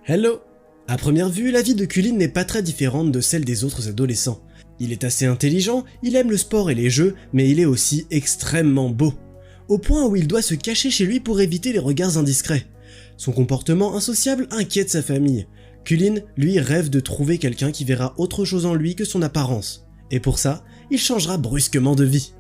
Hello! À première vue, la vie de Cullen n'est pas très différente de celle des autres adolescents. Il est assez intelligent, il aime le sport et les jeux, mais il est aussi extrêmement beau. Au point où il doit se cacher chez lui pour éviter les regards indiscrets. Son comportement insociable inquiète sa famille. Cullen, lui, rêve de trouver quelqu'un qui verra autre chose en lui que son apparence. Et pour ça, il changera brusquement de vie.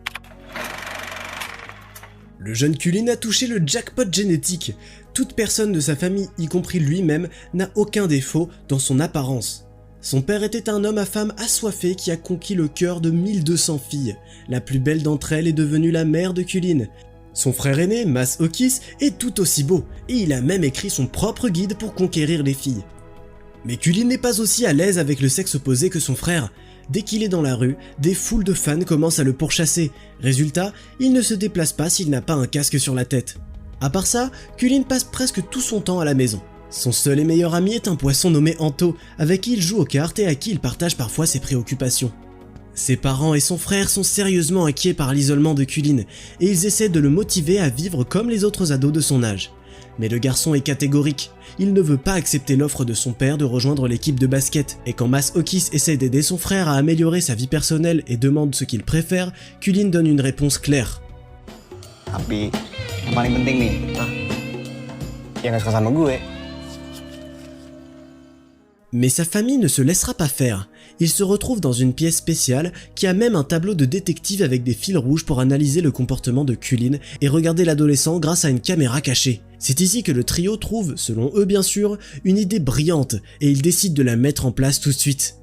Le jeune Cullen a touché le jackpot génétique. Toute personne de sa famille, y compris lui-même, n'a aucun défaut dans son apparence. Son père était un homme à femme assoiffé qui a conquis le cœur de 1200 filles. La plus belle d'entre elles est devenue la mère de Cullen. Son frère aîné, Mas Okis, est tout aussi beau, et il a même écrit son propre guide pour conquérir les filles. Mais Cullen n'est pas aussi à l'aise avec le sexe opposé que son frère. Dès qu'il est dans la rue, des foules de fans commencent à le pourchasser. Résultat, il ne se déplace pas s'il n'a pas un casque sur la tête. À part ça, Cullen passe presque tout son temps à la maison. Son seul et meilleur ami est un poisson nommé Anto, avec qui il joue aux cartes et à qui il partage parfois ses préoccupations. Ses parents et son frère sont sérieusement inquiets par l'isolement de Cullen, et ils essaient de le motiver à vivre comme les autres ados de son âge. Mais le garçon est catégorique, il ne veut pas accepter l'offre de son père de rejoindre l'équipe de basket, et quand Mas Okis essaie d'aider son frère à améliorer sa vie personnelle et demande ce qu'il préfère, Cullen donne une réponse claire. Tapi yang paling penting nih, ya nggak suka sama gue. Mais sa famille ne se laissera pas faire. Il se retrouve dans une pièce spéciale qui a même un tableau de détective avec des fils rouges pour analyser le comportement de Cullen et regarder l'adolescent grâce à une caméra cachée. C'est ici que le trio trouve, selon eux bien sûr, une idée brillante et ils décident de la mettre en place tout de suite.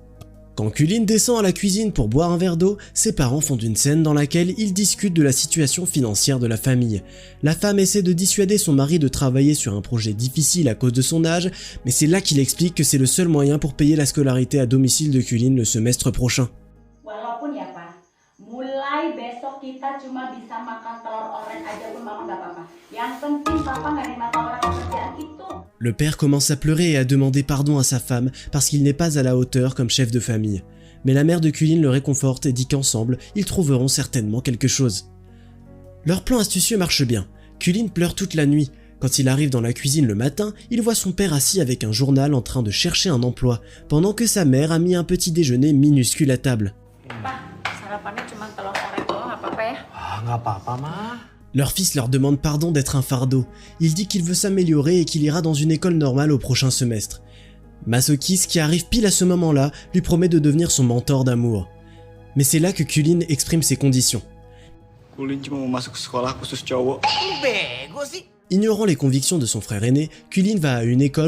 Quand Cullen descend à la cuisine pour boire un verre d'eau, ses parents font une scène dans laquelle ils discutent de la situation financière de la famille. La femme essaie de dissuader son mari de travailler sur un projet difficile à cause de son âge, mais c'est là qu'il explique que c'est le seul moyen pour payer la scolarité à domicile de Cullen le semestre prochain. Walaupun ya Pak, mulai besok kita cuma bisa makan telur oren aja pun mama gak apa-apa. Yang penting papa gak ada masalah pekerjaan itu. Le père commence à pleurer et à demander pardon à sa femme parce qu'il n'est pas à la hauteur comme chef de famille. Mais la mère de Cullen le réconforte et dit qu'ensemble, ils trouveront certainement quelque chose. Leur plan astucieux marche bien. Cullen pleure toute la nuit. Quand il arrive dans la cuisine le matin, il voit son père assis avec un journal en train de chercher un emploi, pendant que sa mère a mis un petit déjeuner minuscule à table. Pak, sarapannya cuma telur oren doang, gak apa-apa ya? Nggak apa-apa mah. Leur fils leur demande pardon d'être un fardeau. Il dit qu'il veut s'améliorer et qu'il ira dans une école normale au prochain semestre. Mas Okis, qui arrive pile à ce moment-là, lui promet de devenir son mentor d'amour. Mais c'est là que Cullen exprime ses conditions. Cullen cuma mau masuk sekolah khusus cowok. Bego sih. Ignorant les convictions de son frère aîné, Cullen va à une école